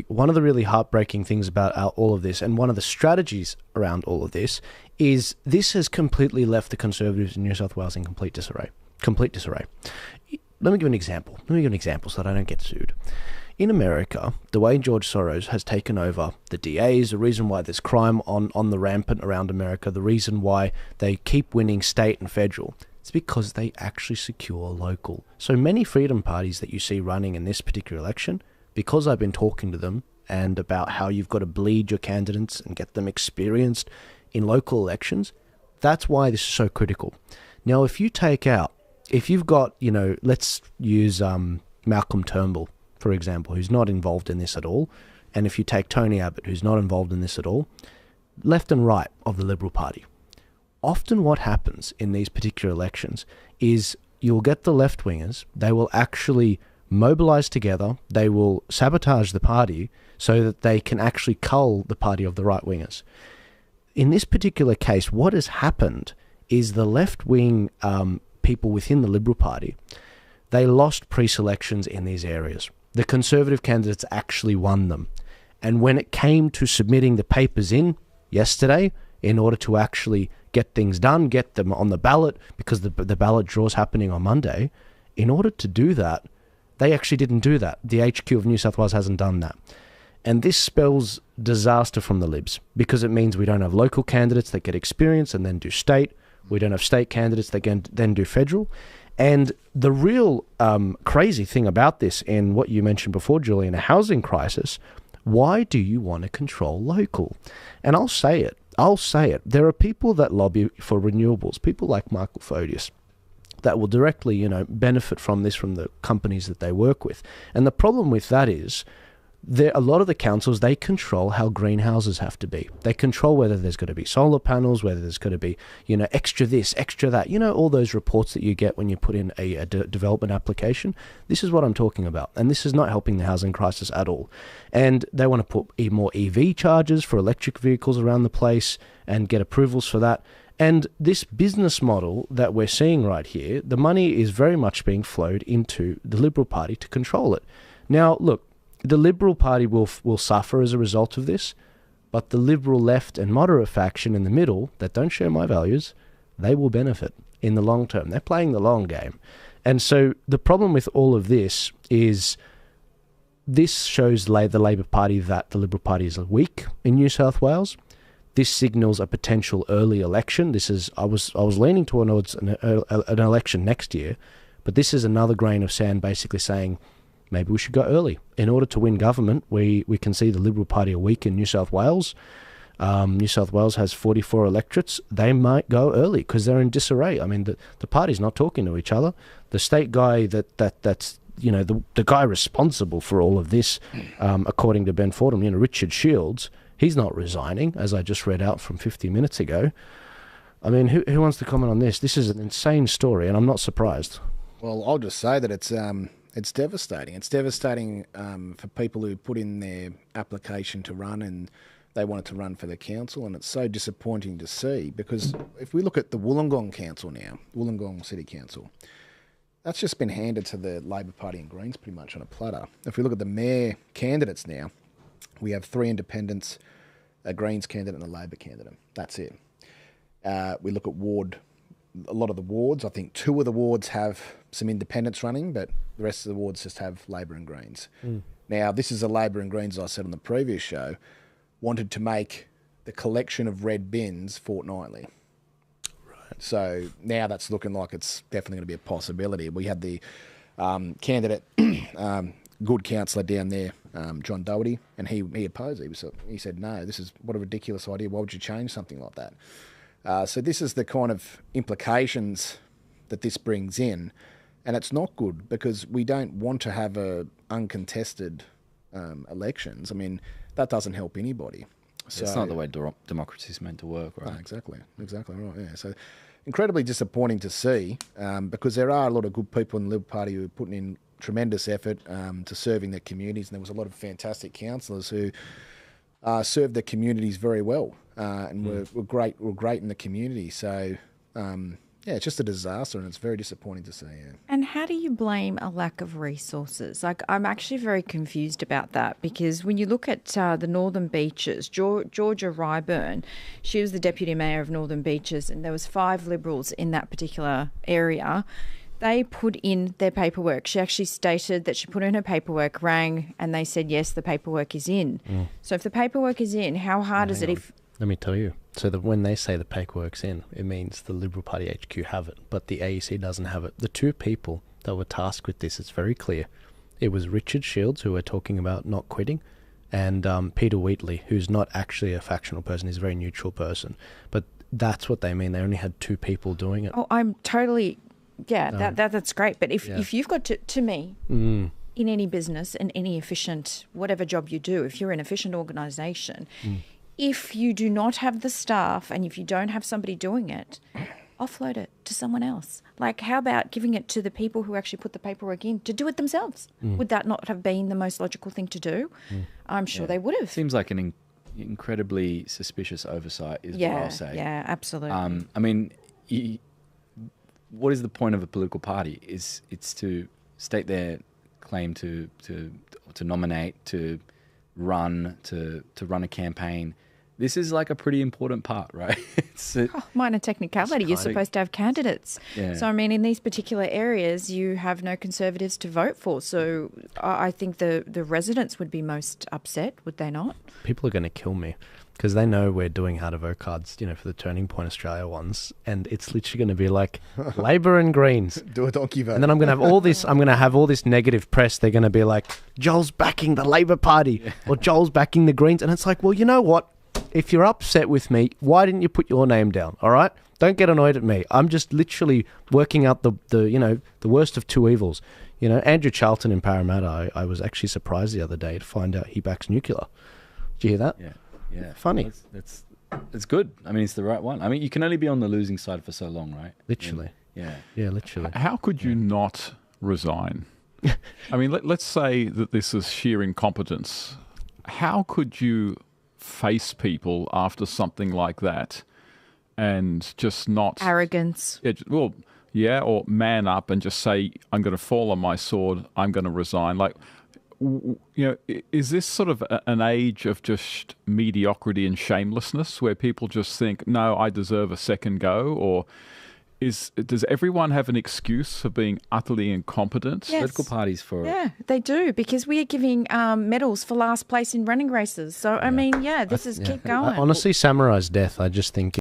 One of the really heartbreaking things about all of this, and one of the strategies around all of this, is this has completely left the Conservatives in New South Wales in complete disarray. Complete disarray. Let me give an example. So that I don't get sued. In America, the way George Soros has taken over the DAs, the reason why there's crime on the rampant around America, the reason why they keep winning state and federal, it's because they actually secure local. So many freedom parties that you see running in this particular election, because I've been talking to them and about how you've got to bleed your candidates and get them experienced in local elections, that's why this is so critical. Now, if you've got, let's use Malcolm Turnbull, for example, who's not involved in this at all, and if you take Tony Abbott, who's not involved in this at all, left and right of the Liberal Party, often what happens in these particular elections is you'll get the left-wingers, they will actually mobilise together, they will sabotage the party so that they can actually cull the party of the right-wingers. In this particular case, what has happened is the left-wing people within the Liberal Party, they lost pre-selections in these areas. The Conservative candidates actually won them. And when it came to submitting the papers in yesterday, in order to actually get things done, get them on the ballot, because the ballot draw's happening on Monday, in order to do that, they actually didn't do that. The HQ of New South Wales hasn't done that. And this spells disaster from the Libs, because it means we don't have local candidates that get experience and then do state. We don't have state candidates that can then do federal. And the real crazy thing about this, and what you mentioned before, Julian, a housing crisis, why do you want to control local? And I'll say it. There are people that lobby for renewables, people like Michael Photius, that will directly, benefit from this from the companies that they work with. And the problem with that is a lot of the councils, they control how greenhouses have to be. They control whether there's going to be solar panels, whether there's going to be, extra this, extra that. all those reports that you get when you put in a development application. This is what I'm talking about. And this is not helping the housing crisis at all. And they want to put more EV chargers for electric vehicles around the place and get approvals for that. And this business model that we're seeing right here, the money is very much being flowed into the Liberal Party to control it. Now, look, the Liberal Party will suffer as a result of this, but the Liberal left and moderate faction in the middle that don't share my values, they will benefit in the long term. They're playing the long game. And so the problem with all of this is this shows the Labor Party that the Liberal Party is weak in New South Wales. This signals a potential early election. I was leaning towards an election next year, but this is another grain of sand basically saying maybe we should go early. In order to win government, we can see the Liberal Party are weak in New South Wales. New South Wales has 44 electorates. They might go early because they're in disarray. I mean, the party's not talking to each other. The state guy that's the guy responsible for all of this, according to Ben Fordham, Richard Shields, he's not resigning, as I just read out from 50 minutes ago. I mean, who wants to comment on this? This is an insane story, and I'm not surprised. Well, I'll just say that it's devastating. It's devastating for people who put in their application to run and they wanted to run for the council, and it's so disappointing to see, because if we look at the Wollongong Council now, Wollongong City Council, that's just been handed to the Labor Party and Greens pretty much on a platter. If we look at the mayor candidates now, we have 3 independents, a Greens candidate and a Labor candidate. That's it. We look at a lot of the wards. I think 2 of the wards have some independents running, but the rest of the wards just have Labor and Greens. Now, this is a Labor and Greens, as I said on the previous show, wanted to make the collection of red bins fortnightly. Right. So now that's looking like it's definitely going to be a possibility. We had the candidate, good councillor down there, John Doherty, and he opposed it. He said, no, what a ridiculous idea. Why would you change something like that? So this is the kind of implications that this brings in, and it's not good because we don't want to have uncontested elections. I mean, that doesn't help anybody. So, it's not the way democracy is meant to work, right? No, exactly right. Yeah, so incredibly disappointing to see because there are a lot of good people in the Liberal Party who are putting in tremendous effort to serving their communities, and there was a lot of fantastic councillors who served their communities very well and were great in the community. So Yeah, it's just a disaster, and it's very disappointing to see. Yeah. And how do you blame a lack of resources? Like, I'm actually very confused about that, because when you look at the Northern Beaches, Georgia Ryburn, she was the deputy mayor of Northern Beaches, and there was 5 Liberals in that particular area. They put in their paperwork. She actually stated that she put in her paperwork, rang, and they said, yes, the paperwork is in. So if the paperwork is in, how hard is it if... Let me tell you. So that when they say the paperwork's in, it means the Liberal Party HQ have it, but the AEC doesn't have it. The 2 people that were tasked with this, it's very clear. It was Richard Shields, who we're talking about not quitting, and Peter Wheatley, who's not actually a factional person. He's a very neutral person. But that's what they mean. They only had 2 people doing it. Oh, I'm totally... Yeah, that's great. But if you've got to me, in any business and any efficient, whatever job you do, if you're an efficient organisation, if you do not have the staff and if you don't have somebody doing it, offload it to someone else. Like, how about giving it to the people who actually put the paperwork in to do it themselves? Would that not have been the most logical thing to do? I'm sure they would have. Seems like an incredibly suspicious oversight is what I'll say. Yeah, absolutely. I mean, what is the point of a political party? It's to state their claim to nominate, to run a campaign. This is like a pretty important part, right? Minor technicality. You're supposed to have candidates. Yeah. So, I mean, in these particular areas, you have no Conservatives to vote for. So I think the residents would be most upset, would they not? People are going to kill me because they know we're doing how to vote cards, for the Turning Point Australia ones. And it's literally going to be like Labor and Greens. Do a donkey vote. And then I'm going to have all this negative press. They're going to be like, Joel's backing the Labor Party or Joel's backing the Greens. And it's like, well, you know what? If you're upset with me, why didn't you put your name down? All right? Don't get annoyed at me. I'm just literally working out the worst of 2 evils. Andrew Charlton in Parramatta, I was actually surprised the other day to find out he backs nuclear. Did you hear that? Yeah. Funny. That's good. I mean, it's the right one. I mean, you can only be on the losing side for so long, right? Literally. Yeah, literally. How could you not resign? I mean, let's say that this is sheer incompetence. How could you face people after something like that and just not... Arrogance. Or man up and just say, I'm going to fall on my sword, I'm going to resign. Like, is this sort of an age of just mediocrity and shamelessness where people just think, no, I deserve a second go? Or does everyone have an excuse for being utterly incompetent? Yes. Political parties for... Yeah, they do, because we are giving medals for last place in running races. So, I mean, this is keep going. Honestly, Samurai's death, I just think